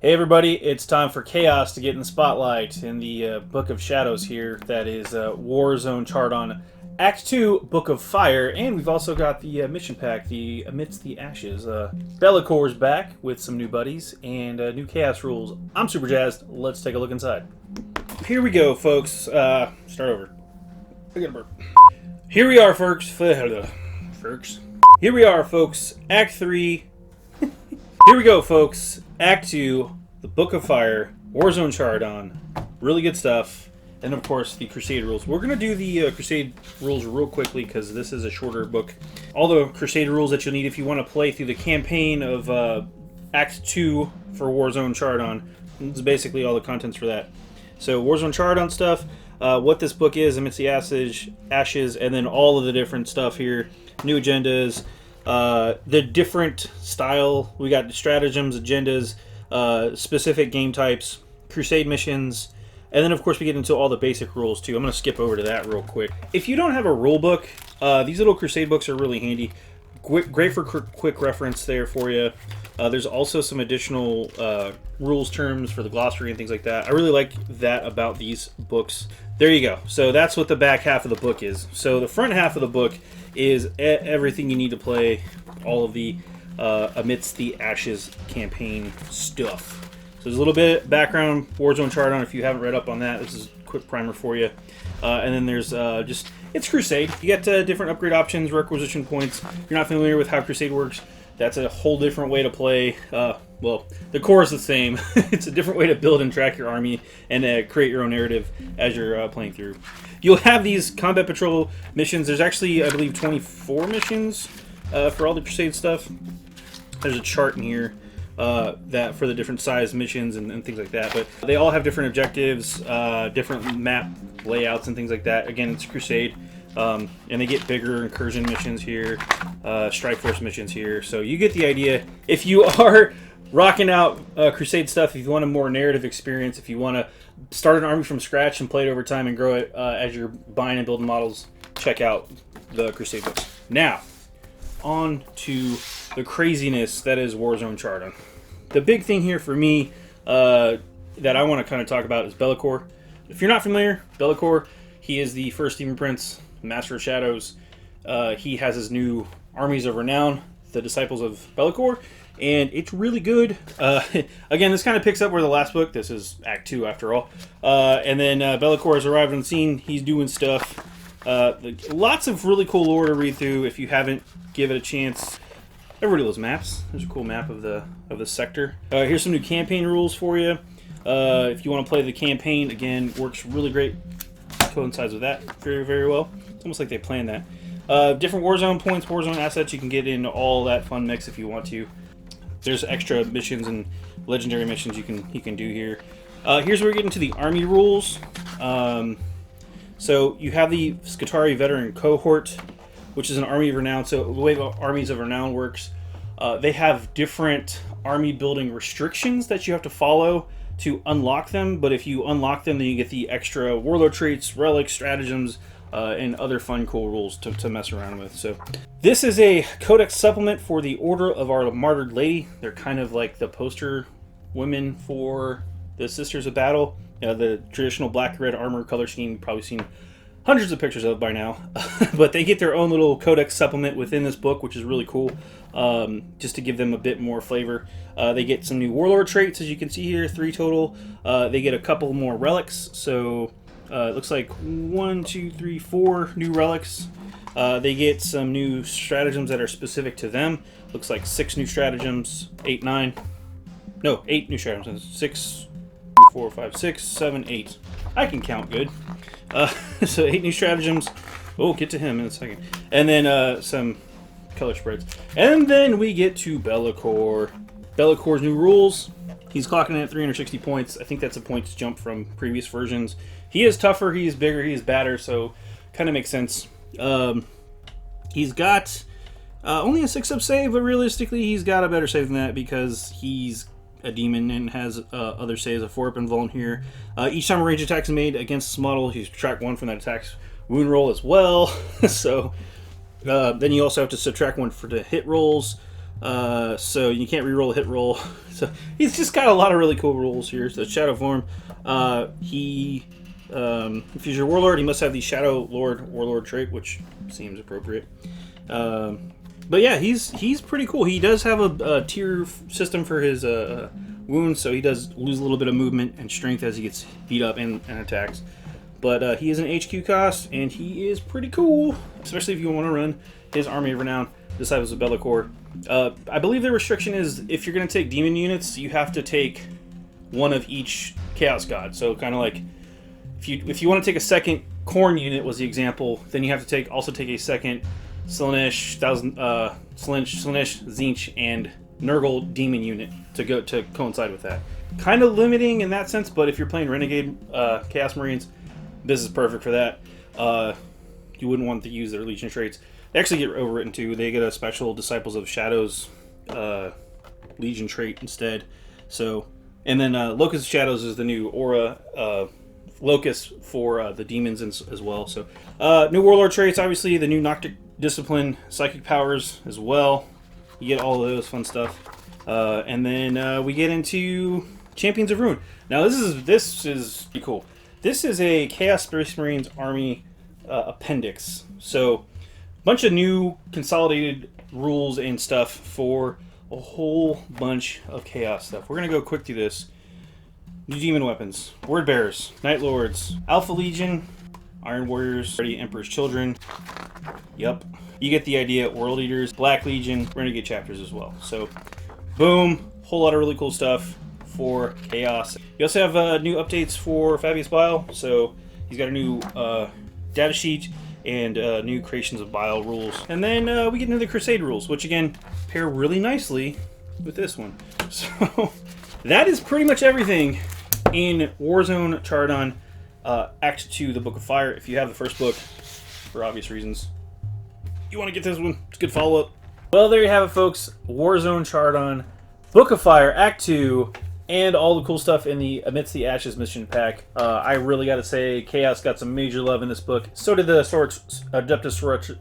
Hey everybody, it's time for Chaos to get in the spotlight in the Book of Shadows here. That is War Zone Charadon Act 2, Book of Fire, and we've also got the mission pack, the Amidst the Ashes. Bellacor's back with some new buddies and new Chaos rules. I'm super jazzed. Let's take a look inside. Here we go, folks. Start over. I got a burp. Here we are, folks. Here we are, folks. Act 3. Here we go, folks. Act 2, the Book of Fire, War Zone Charadon. Really good stuff. And, of course, the Crusade rules. We're going to do the Crusade rules real quickly because this is a shorter book. All the Crusade rules that you'll need if you want to play through the campaign of Act 2 for War Zone Charadon. This is basically all the contents for that. So, War Zone Charadon stuff, what this book is, Amidst the Ashes, and then all of the different stuff here. New agendas. The different style, we got stratagems, agendas, specific game types, crusade missions, and then of course we get into all the basic rules too. I'm going to skip over to that real quick. If you don't have a rule book, these little crusade books are really handy. Great for quick reference there for you. There's also some additional rules terms for the glossary and things like that. I really like that about these books. There you go. So that's what the back half of the book is. So the front half of the book is everything you need to play all of the Amidst the Ashes campaign stuff. So there's a little bit of background, War Zone Charadon, if you haven't read up on that. This is a quick primer for you. And then there's it's Crusade. You get different upgrade options, requisition points. If you're not familiar with how Crusade works, that's a whole different way to play. Well, the core is the same. It's a different way to build and track your army and create your own narrative as you're playing through. You'll have these combat patrol missions. There's actually, I believe, 24 missions for all the Crusade stuff. There's a chart in here that for the different size missions and things like that. But they all have different objectives, different map layouts and things like that. Again, it's Crusade. And they get bigger incursion missions here, strike force missions here. So you get the idea. If you are rocking out Crusade stuff, if you want a more narrative experience, if you want to start an army from scratch and play it over time and grow it as you're buying and building models, check out the Crusade books. Now, on to the craziness that is War Zone Charadon. The big thing here for me that I want to kind of talk about is Be'lakor. If you're not familiar, Be'lakor, he is the first Demon Prince, Master of Shadows. He has his new Armies of Renown, the Disciples of Be'lakor, and it's really good. Again, this kind of picks up where the last book, this is Act 2 after all, and then Be'lakor has arrived on the scene. He's doing stuff. Lots of really cool lore to read through if you haven't give it a chance. Everybody loves maps. There's a cool map of the sector. Here's some new campaign rules for you. If you want to play the campaign, again, works really great. Coincides with that very, very well. It's almost like they planned that. Different Warzone points, Warzone assets. You can get into all that fun mix if you want to. There's extra missions and legendary missions you can do here. Here's where we get into the army rules. So you have the Skitarii Veteran Cohort, which is an Army of Renown. So the way Armies of Renown works, they have different army building restrictions that you have to follow to unlock them, but if you unlock them, then you get the extra warlord traits, relics, stratagems, and other fun, cool rules to mess around with. So this is a codex supplement for the Order of Our Martyred Lady. They're kind of like the poster women for the Sisters of Battle. The traditional black-red armor color scheme, you've probably seen hundreds of pictures of by now. But they get their own little codex supplement within this book, which is really cool, just to give them a bit more flavor. They get some new warlord traits, as you can see here, 3 total. They get a couple more relics, so it looks like 1, 2, 3, 4 new relics. They get some new stratagems that are specific to them. Looks like 6 new stratagems, 8 new stratagems, 6, 4, 5, 6, 7, 8. I can count good. So 8 new stratagems. We'll get to him in a second. And then some color spreads. And then we get to Be'lakor. Be'lakor's new rules. He's clocking in at 360 points. I think that's a points jump from previous versions. He is tougher, he is bigger, he is badder, so kind of makes sense. He's got only a 6-up save, but realistically he's got a better save than that because he's a demon and has other saves, a 4-up invuln here. Each time a range attack is made against this model, you subtract 1 from that attack's wound roll as well. So then you also have to subtract 1 for the hit rolls. So you can't reroll a hit roll. So he's just got a lot of really cool rules here. So Shadow form, if he's your warlord, he must have the Shadow Lord Warlord trait, which seems appropriate. But yeah, he's pretty cool. He does have a tier system for his wounds, so he does lose a little bit of movement and strength as he gets beat up and attacks. But he is an HQ cost, and he is pretty cool, especially if you want to run his Army of Renown, Disciples of Be'lakor. I believe the restriction is if you're going to take demon units, you have to take one of each Chaos God. So kind of like if you want to take a second Khorne unit was the example, then you have to also take a second Slaanesh, Tzeentch, and Nurgle demon unit to coincide with that. Kind of limiting in that sense, but if you're playing Renegade Chaos Marines, this is perfect for that. You wouldn't want to use their Legion traits. They actually get overwritten too. They get a special Disciples of Shadows Legion trait instead. So, and then Locust of Shadows is the new aura locus for the demons as well. So, new Warlord traits, obviously the new Noctic Discipline, Psychic powers as well. You get all of those fun stuff. And then we get into Champions of Ruin. Now this is pretty cool. This is a Chaos Space Marines Army appendix. So, a bunch of new consolidated rules and stuff for a whole bunch of Chaos stuff. We're going to go quick through this. New Demon Weapons, Word Bearers, Night Lords, Alpha Legion, Iron Warriors, Ready Emperor's Children. Yep. You get the idea. World Eaters, Black Legion, Renegade Chapters as well. So, boom. Whole lot of really cool stuff for Chaos. You also have new updates for Fabius Bile. So, he's got a new data sheet and new Creations of Bile rules. And then we get into the Crusade rules, which again, pair really nicely with this one. So, that is pretty much everything in War Zone Charadon Act 2, the Book of Fire. If you have the first book, for obvious reasons, you want to get this one. It's a good follow-up. Well, there you have it, folks. War Zone Charadon, Book of Fire, Act 2, and all the cool stuff in the Amidst the Ashes mission pack. I really got to say, Chaos got some major love in this book. So did the Adeptus Soror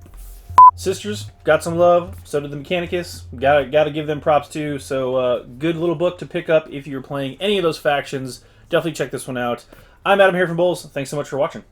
Sisters. Got some love. So did the Mechanicus. Got to give them props too. So good little book to pick up if you're playing any of those factions. Definitely check this one out. I'm Adam here from BoLS. Thanks so much for watching.